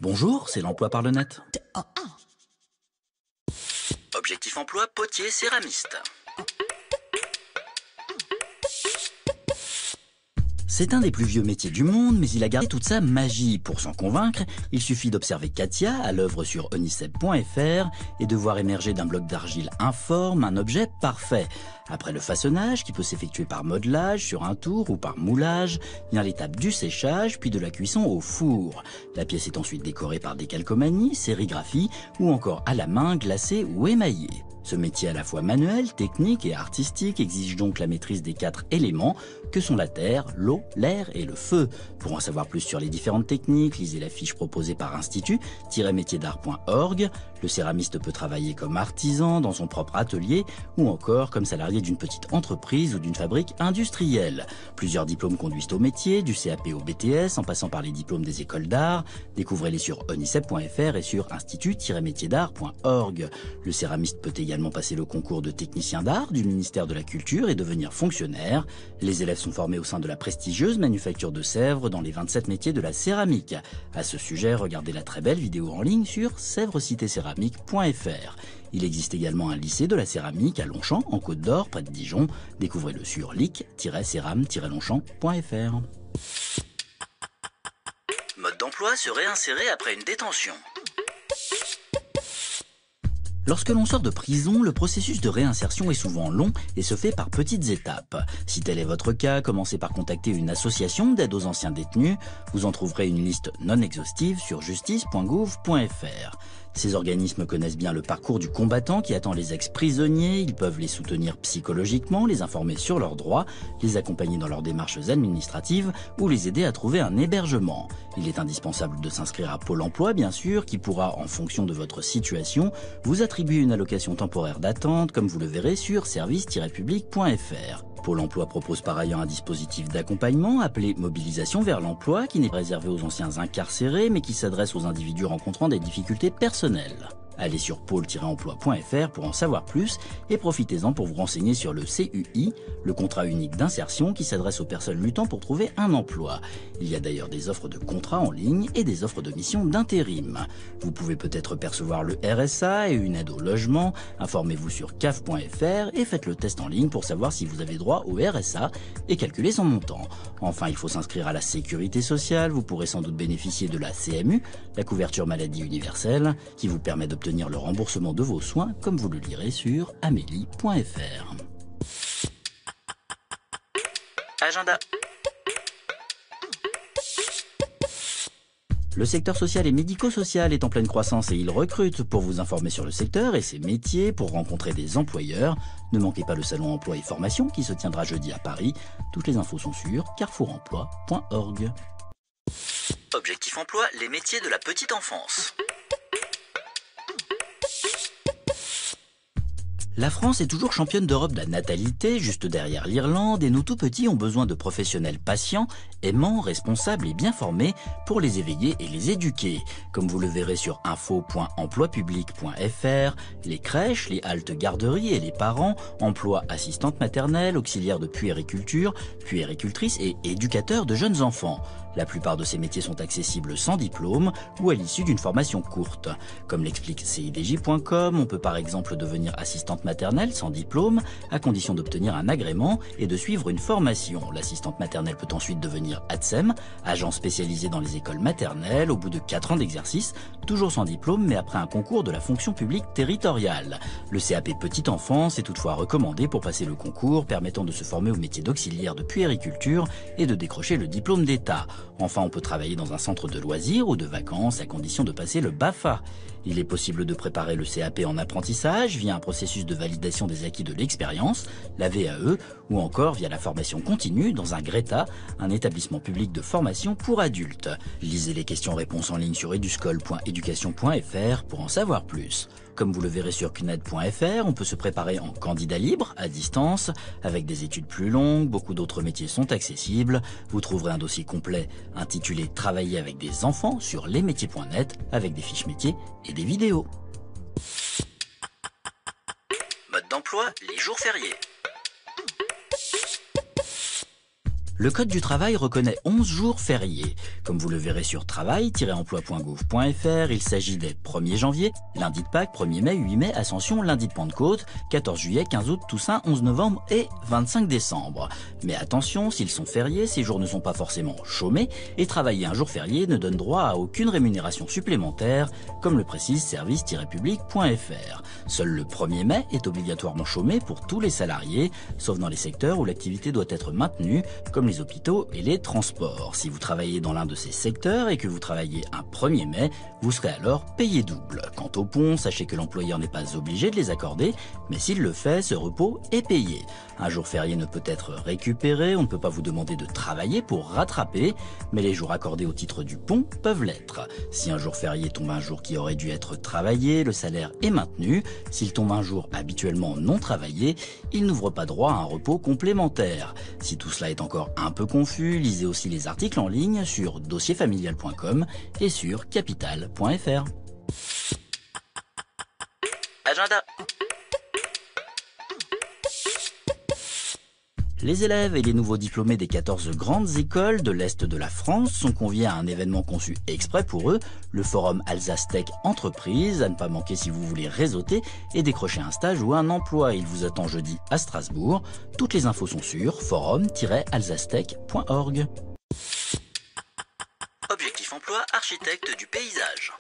Bonjour, c'est l'emploi par le net. Objectif emploi, potier, céramiste. C'est un des plus vieux métiers du monde, mais il a gardé toute sa magie. Pour s'en convaincre, il suffit d'observer Katia, à l'œuvre sur onicep.fr, et de voir émerger d'un bloc d'argile informe un objet parfait. Après le façonnage, qui peut s'effectuer par modelage, sur un tour ou par moulage, vient l'étape du séchage, puis de la cuisson au four. La pièce est ensuite décorée par décalcomanie, sérigraphie, ou encore à la main, glacée ou émaillée. Ce métier à la fois manuel, technique et artistique exige donc la maîtrise des 4 éléments que sont la terre, l'eau, l'air et le feu. Pour en savoir plus sur les différentes techniques, lisez la fiche proposée par institut-métierdart.org. Le céramiste peut travailler comme artisan dans son propre atelier ou encore comme salarié d'une petite entreprise ou d'une fabrique industrielle. Plusieurs diplômes conduisent au métier, du CAP au BTS en passant par les diplômes des écoles d'art. Découvrez-les sur onicep.fr et sur institut-métierdart.org. Le céramiste peut également passer le concours de technicien d'art du ministère de la Culture et devenir fonctionnaire. Les élèves sont formés au sein de la prestigieuse manufacture de Sèvres dans les 27 métiers de la céramique. À ce sujet, regardez la très belle vidéo en ligne sur sèvrescitécéramique.fr. Il existe également un lycée de la céramique à Longchamp, en Côte d'Or, près de Dijon. Découvrez-le sur lic-céram-longchamp.fr. Mode d'emploi se réinsérer après une détention. Lorsque l'on sort de prison, le processus de réinsertion est souvent long et se fait par petites étapes. Si tel est votre cas, commencez par contacter une association d'aide aux anciens détenus. Vous en trouverez une liste non exhaustive sur justice.gouv.fr. Ces organismes connaissent bien le parcours du combattant qui attend les ex-prisonniers. Ils peuvent les soutenir psychologiquement, les informer sur leurs droits, les accompagner dans leurs démarches administratives ou les aider à trouver un hébergement. Il est indispensable de s'inscrire à Pôle emploi, bien sûr, qui pourra, en fonction de votre situation, vous attribuer une allocation temporaire d'attente, comme vous le verrez sur service-public.fr. Pôle emploi propose par ailleurs un dispositif d'accompagnement appelé Mobilisation vers l'emploi qui n'est pas réservé aux anciens incarcérés mais qui s'adresse aux individus rencontrant des difficultés personnelles. Allez sur pôle-emploi.fr pour en savoir plus et profitez-en pour vous renseigner sur le CUI, le contrat unique d'insertion qui s'adresse aux personnes luttant pour trouver un emploi. Il y a d'ailleurs des offres de contrat en ligne et des offres de mission d'intérim. Vous pouvez peut-être percevoir le RSA et une aide au logement. Informez-vous sur caf.fr et faites le test en ligne pour savoir si vous avez droit au RSA et calculer son montant. Enfin, il faut s'inscrire à la sécurité sociale. Vous pourrez sans doute bénéficier de la CMU, la couverture maladie universelle, qui vous permet d'obtenir le remboursement de vos soins, comme vous le lirez sur amélie.fr. Agenda. Le secteur social et médico-social est en pleine croissance et il recrute. Pour vous informer sur le secteur et ses métiers, pour rencontrer des employeurs, ne manquez pas le salon emploi et formation qui se tiendra jeudi à Paris. Toutes les infos sont sur carrefouremploi.org. Objectif emploi, les métiers de la petite enfance. La France est toujours championne d'Europe de la natalité, juste derrière l'Irlande, et nos tout petits ont besoin de professionnels patients, aimants, responsables et bien formés pour les éveiller et les éduquer. Comme vous le verrez sur info.emploipublic.fr, les crèches, les haltes garderies et les parents emploient assistantes maternelles, auxiliaires de puériculture, puéricultrices et éducateurs de jeunes enfants. La plupart de ces métiers sont accessibles sans diplôme ou à l'issue d'une formation courte. Comme l'explique CIDJ.com, on peut par exemple devenir assistante maternelle sans diplôme, à condition d'obtenir un agrément et de suivre une formation. L'assistante maternelle peut ensuite devenir ATSEM, agent spécialisé dans les écoles maternelles, au bout de 4 ans d'exercice, toujours sans diplôme mais après un concours de la fonction publique territoriale. Le CAP Petite Enfance est toutefois recommandé pour passer le concours, permettant de se former au métier d'auxiliaire de puériculture et de décrocher le diplôme d'État. Enfin, on peut travailler dans un centre de loisirs ou de vacances à condition de passer le BAFA. Il est possible de préparer le CAP en apprentissage via un processus de validation des acquis de l'expérience, la VAE, ou encore via la formation continue dans un GRETA, un établissement public de formation pour adultes. Lisez les questions-réponses en ligne sur eduscol.education.fr pour en savoir plus. Comme vous le verrez sur cuned.fr, on peut se préparer en candidat libre, à distance, avec des études plus longues, beaucoup d'autres métiers sont accessibles. Vous trouverez un dossier complet intitulé « Travailler avec des enfants » sur lesmétiers.net, avec des fiches métiers et des vidéos. Mode d'emploi, les jours fériés. Le Code du travail reconnaît 11 jours fériés. Comme vous le verrez sur travail-emploi.gouv.fr, il s'agit des 1er janvier, lundi de Pâques, 1er mai, 8 mai, Ascension, lundi de Pentecôte, 14 juillet, 15 août, Toussaint, 11 novembre et 25 décembre. Mais attention, s'ils sont fériés, ces jours ne sont pas forcément chômés et travailler un jour férié ne donne droit à aucune rémunération supplémentaire, comme le précise service-public.fr. Seul le 1er mai est obligatoirement chômé pour tous les salariés, sauf dans les secteurs où l'activité doit être maintenue, comme les hôpitaux et les transports. Si vous travaillez dans l'un de ces secteurs et que vous travaillez un 1er mai, vous serez alors payé double. Quant aux ponts, sachez que l'employeur n'est pas obligé de les accorder, mais s'il le fait, ce repos est payé. Un jour férié ne peut être récupéré, on ne peut pas vous demander de travailler pour rattraper, mais les jours accordés au titre du pont peuvent l'être. Si un jour férié tombe un jour qui aurait dû être travaillé, le salaire est maintenu. S'il tombe un jour habituellement non travaillé, il n'ouvre pas droit à un repos complémentaire. Si tout cela est encore un peu confus, lisez aussi les articles en ligne sur dossierfamilial.com et sur capital.fr. Agenda. Les élèves et les nouveaux diplômés des 14 grandes écoles de l'Est de la France sont conviés à un événement conçu exprès pour eux, le forum Alsace Tech Entreprise, à ne pas manquer si vous voulez réseauter et décrocher un stage ou un emploi. Il vous attend jeudi à Strasbourg. Toutes les infos sont sur forum-alsacetech.org. Objectif emploi, architecte du paysage.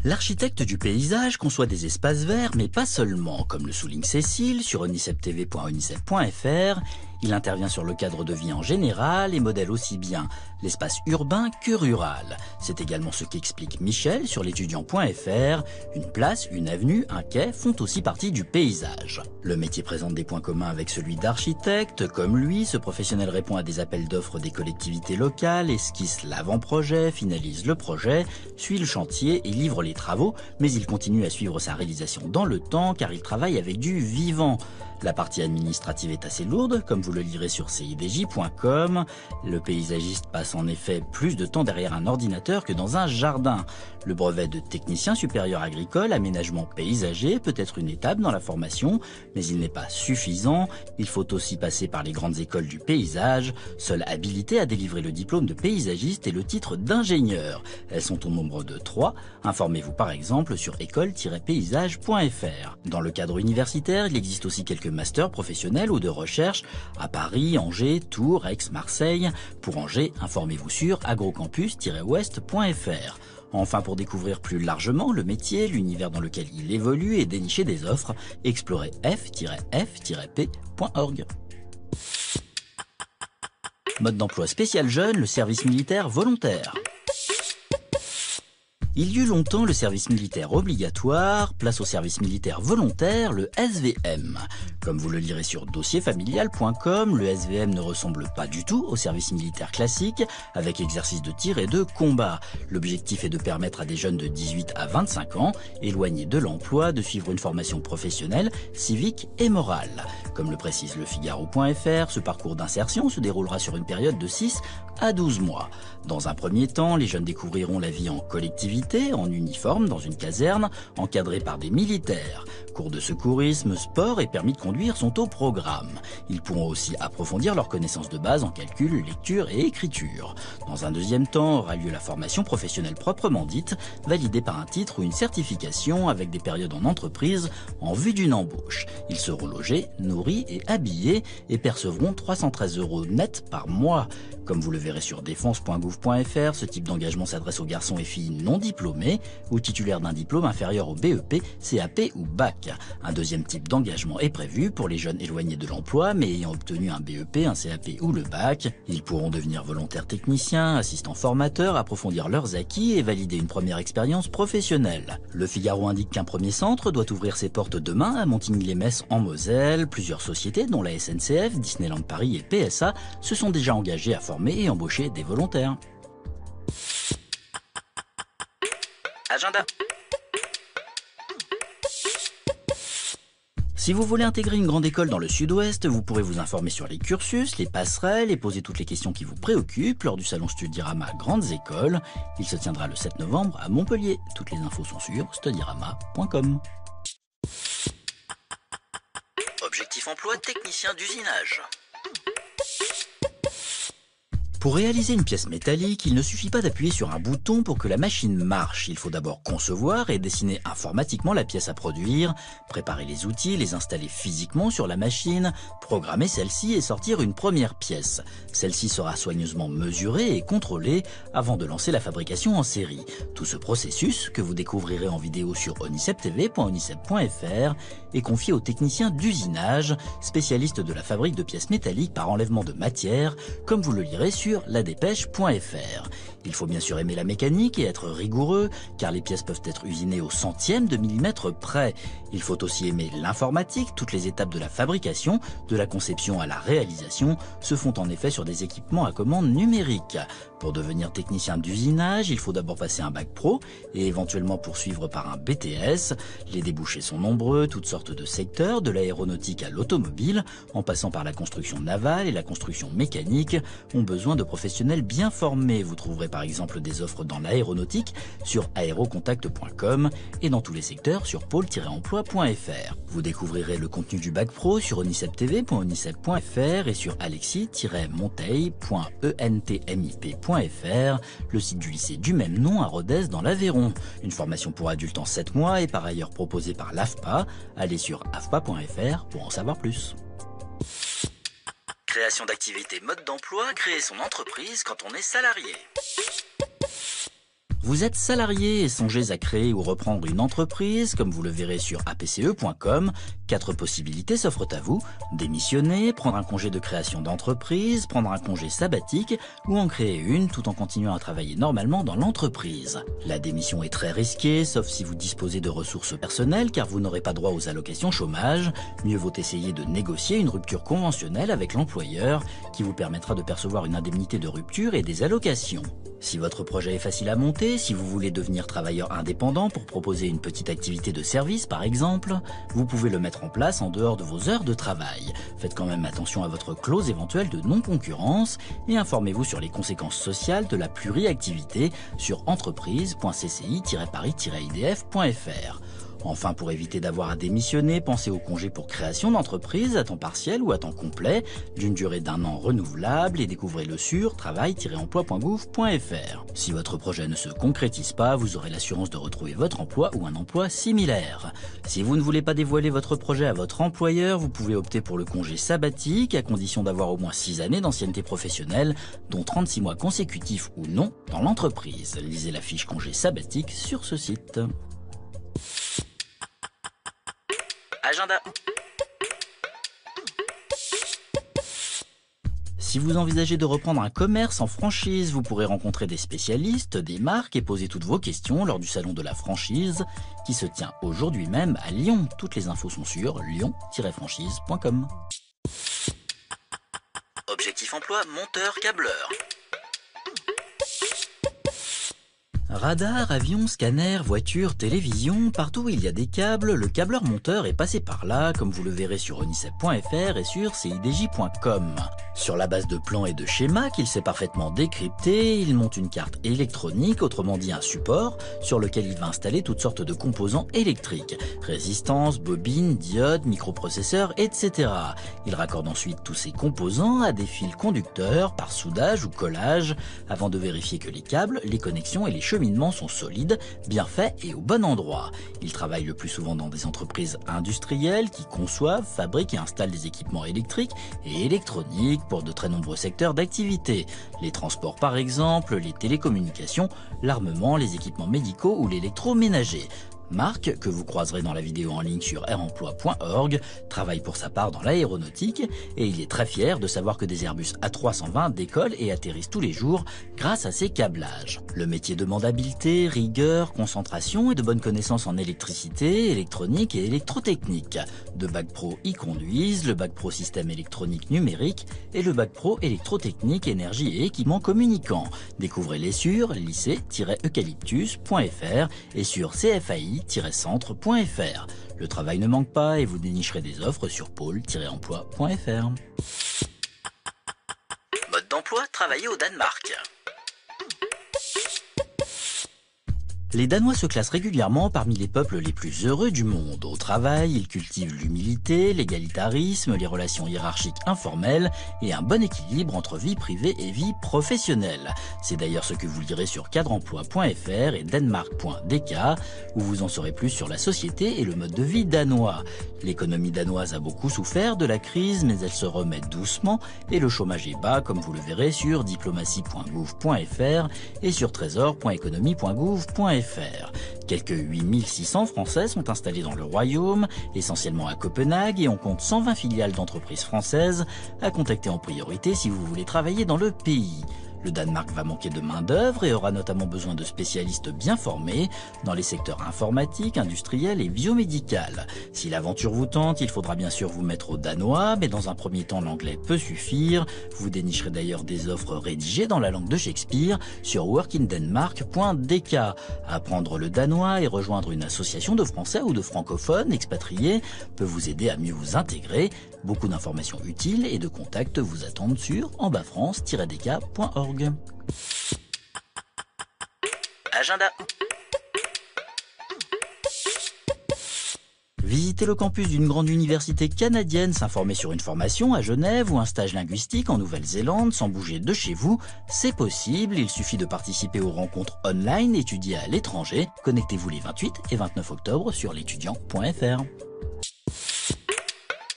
L'architecte du paysage conçoit des espaces verts, mais pas seulement. Comme le souligne Cécile sur unicep.tv.unicep.fr, il intervient sur le cadre de vie en général et modèle aussi bien l'espace urbain que rural. C'est également ce qu'explique Michel sur l'étudiant.fr. Une place, une avenue, un quai font aussi partie du paysage. Le métier présente des points communs avec celui d'architecte. Comme lui, ce professionnel répond à des appels d'offres des collectivités locales, esquisse l'avant-projet, finalise le projet, suit le chantier et livre les travaux, mais il continue à suivre sa réalisation dans le temps car il travaille avec du vivant. La partie administrative est assez lourde, comme vous le lirez sur cidj.com. Le paysagiste passe en effet plus de temps derrière un ordinateur que dans un jardin. Le brevet de technicien supérieur agricole, aménagement paysager, peut être une étape dans la formation, mais il n'est pas suffisant. Il faut aussi passer par les grandes écoles du paysage. Seule habilité à délivrer le diplôme de paysagiste et le titre d'ingénieur. Elles sont au nombre de 3. Informez-vous par exemple sur école-paysage.fr. Dans le cadre universitaire, il existe aussi quelques masters professionnels ou de recherche à Paris, Angers, Tours, Aix, Marseille. Pour Angers, informez-vous sur agrocampus-ouest.fr. Enfin, pour découvrir plus largement le métier, l'univers dans lequel il évolue et dénicher des offres, explorez f-f-p.org. Mode d'emploi spécial jeune, le service militaire volontaire. Il y eut longtemps le service militaire obligatoire, place au service militaire volontaire, le SVM. Comme vous le lirez sur dossierfamilial.com, le SVM ne ressemble pas du tout au service militaire classique, avec exercice de tir et de combat. L'objectif est de permettre à des jeunes de 18 à 25 ans, éloignés de l'emploi, de suivre une formation professionnelle, civique et morale. Comme le précise le Figaro.fr, ce parcours d'insertion se déroulera sur une période de 6 à 12 mois. Dans un premier temps, les jeunes découvriront la vie en collectivité, en uniforme, dans une caserne, encadrée par des militaires. Cours de secourisme, sport et permis de conduire sont au programme. Ils pourront aussi approfondir leurs connaissances de base en calcul, lecture et écriture. Dans un deuxième temps aura lieu la formation professionnelle proprement dite, validée par un titre ou une certification avec des périodes en entreprise en vue d'une embauche. Ils seront logés, nourris et habillés et percevront 313 € net par mois. Comme vous le verrez sur défense.gouv.fr, ce type d'engagement s'adresse aux garçons et filles non diplômés ou titulaires d'un diplôme inférieur au BEP, CAP ou BAC. Un deuxième type d'engagement est prévu pour les jeunes éloignés de l'emploi mais ayant obtenu un BEP, un CAP ou le BAC. Ils pourront devenir volontaires techniciens, assistants formateurs, approfondir leurs acquis et valider une première expérience professionnelle. Le Figaro indique qu'un premier centre doit ouvrir ses portes demain à Montigny-lès-Metz en Moselle. Plusieurs sociétés, dont la SNCF, Disneyland Paris et PSA, se sont déjà engagées à former et embaucher des volontaires. Agenda. Si vous voulez intégrer une grande école dans le sud-ouest, vous pourrez vous informer sur les cursus, les passerelles et poser toutes les questions qui vous préoccupent lors du salon Studirama Grandes Écoles. Il se tiendra le 7 novembre à Montpellier. Toutes les infos sont sur studirama.com. Objectif emploi, technicien d'usinage. Pour réaliser une pièce métallique, il ne suffit pas d'appuyer sur un bouton pour que la machine marche. Il faut d'abord concevoir et dessiner informatiquement la pièce à produire, préparer les outils, les installer physiquement sur la machine, programmer celle-ci et sortir une première pièce. Celle-ci sera soigneusement mesurée et contrôlée avant de lancer la fabrication en série. Tout ce processus, que vous découvrirez en vidéo sur oniceptv.onicep.fr, est confié aux techniciens d'usinage, spécialistes de la fabrique de pièces métalliques par enlèvement de matière, comme vous le lirez sur ladépêche.fr. Il faut bien sûr aimer la mécanique et être rigoureux, car les pièces peuvent être usinées au centième de millimètre près. Il faut aussi aimer l'informatique, toutes les étapes de la fabrication, de la conception à la réalisation, se font en effet sur des équipements à commande numérique. Pour devenir technicien d'usinage, il faut d'abord passer un bac pro et éventuellement poursuivre par un BTS. Les débouchés sont nombreux, toutes sortes de secteurs, de l'aéronautique à l'automobile, en passant par la construction navale et la construction mécanique, ont besoin de professionnels bien formés. Vous trouverez par exemple des offres dans l'aéronautique sur aerocontact.com et dans tous les secteurs sur pôle-emploi.fr. Vous découvrirez le contenu du bac pro sur oniceptv.onicep.fr et sur alexis-monteil.entmip.fr, le site du lycée du même nom à Rodez dans l'Aveyron. Une formation pour adultes en 7 mois est par ailleurs proposée par l'AFPA. Allez sur afpa.fr pour en savoir plus. Création d'activité, mode d'emploi, créer son entreprise quand on est salarié. Vous êtes salarié et songez à créer ou reprendre une entreprise, comme vous le verrez sur apce.com. 4 possibilités s'offrent à vous: démissionner, prendre un congé de création d'entreprise, prendre un congé sabbatique ou en créer une tout en continuant à travailler normalement dans l'entreprise. La démission est très risquée, sauf si vous disposez de ressources personnelles, car vous n'aurez pas droit aux allocations chômage. Mieux vaut essayer de négocier une rupture conventionnelle avec l'employeur qui vous permettra de percevoir une indemnité de rupture et des allocations. Si votre projet est facile à monter, si vous voulez devenir travailleur indépendant pour proposer une petite activité de service par exemple, vous pouvez le mettre en place en dehors de vos heures de travail. Faites quand même attention à votre clause éventuelle de non-concurrence et informez-vous sur les conséquences sociales de la pluriactivité sur entreprise.cci-paris-idf.fr. Enfin, pour éviter d'avoir à démissionner, pensez au congé pour création d'entreprise à temps partiel ou à temps complet, d'une durée d'1 an renouvelable, et découvrez-le sur travail-emploi.gouv.fr. Si votre projet ne se concrétise pas, vous aurez l'assurance de retrouver votre emploi ou un emploi similaire. Si vous ne voulez pas dévoiler votre projet à votre employeur, vous pouvez opter pour le congé sabbatique, à condition d'avoir au moins 6 années d'ancienneté professionnelle, dont 36 mois consécutifs ou non dans l'entreprise. Lisez la fiche congé sabbatique sur ce site. Agenda. Si vous envisagez de reprendre un commerce en franchise, vous pourrez rencontrer des spécialistes, des marques et poser toutes vos questions lors du salon de la franchise qui se tient aujourd'hui même à Lyon. Toutes les infos sont sur lyon-franchise.com. Objectif emploi, monteur, câbleur. Radar, avion, scanner, voiture, télévision, partout où il y a des câbles, le câbleur monteur est passé par là, comme vous le verrez sur onicep.fr et sur cidj.com. Sur la base de plans et de schémas qu'il sait parfaitement décrypter, il monte une carte électronique, autrement dit un support, sur lequel il va installer toutes sortes de composants électriques, résistance, bobines, diodes, microprocesseurs, etc. Il raccorde ensuite tous ces composants à des fils conducteurs par soudage ou collage, avant de vérifier que les câbles, les connexions et les cheminements sont solides, bien faits et au bon endroit. Il travaille le plus souvent dans des entreprises industrielles qui conçoivent, fabriquent et installent des équipements électriques et électroniques pour de très nombreux secteurs d'activité. Les transports par exemple, les télécommunications, l'armement, les équipements médicaux ou l'électroménager. Marc, que vous croiserez dans la vidéo en ligne sur airemploi.org, travaille pour sa part dans l'aéronautique et il est très fier de savoir que des Airbus A320 décollent et atterrissent tous les jours grâce à ses câblages. Le métier demande habileté, rigueur, concentration et de bonnes connaissances en électricité, électronique et électrotechnique. Deux bacs pro y conduisent, le bac pro système électronique numérique et le bac pro électrotechnique, énergie et équipements communicants. Découvrez-les sur lycée-eucalyptus.fr et sur CFAI centre.fr. Le travail ne manque pas et vous dénicherez des offres sur pôle-emploi.fr. Mode d'emploi, travailler au Danemark. Les Danois se classent régulièrement parmi les peuples les plus heureux du monde. Au travail, ils cultivent l'humilité, l'égalitarisme, les relations hiérarchiques informelles et un bon équilibre entre vie privée et vie professionnelle. C'est d'ailleurs ce que vous lirez sur cadreemploi.fr et denmark.dk, où vous en saurez plus sur la société et le mode de vie danois. L'économie danoise a beaucoup souffert de la crise, mais elle se remet doucement et le chômage est bas, comme vous le verrez sur diplomatie.gouv.fr et sur trésor.economie.gouv.fr. Quelques 8600 Français sont installés dans le royaume, essentiellement à Copenhague, et on compte 120 filiales d'entreprises françaises à contacter en priorité si vous voulez travailler dans le pays. Le Danemark va manquer de main-d'œuvre et aura notamment besoin de spécialistes bien formés dans les secteurs informatiques, industriels et biomédical. Si l'aventure vous tente, il faudra bien sûr vous mettre au danois, mais dans un premier temps, l'anglais peut suffire. Vous dénicherez d'ailleurs des offres rédigées dans la langue de Shakespeare sur workindenmark.dk. Apprendre le danois et rejoindre une association de Français ou de francophones expatriés peut vous aider à mieux vous intégrer. Beaucoup d'informations utiles et de contacts vous attendent sur ambafrance-dk.org. Agenda. Visiter le campus d'une grande université canadienne, s'informer sur une formation à Genève ou un stage linguistique en Nouvelle-Zélande sans bouger de chez vous, c'est possible. Il suffit de participer aux rencontres online étudiées à l'étranger. Connectez-vous les 28 et 29 octobre sur l'étudiant.fr.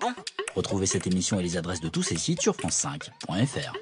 Bon. Retrouvez cette émission et les adresses de tous ces sites sur france5.fr.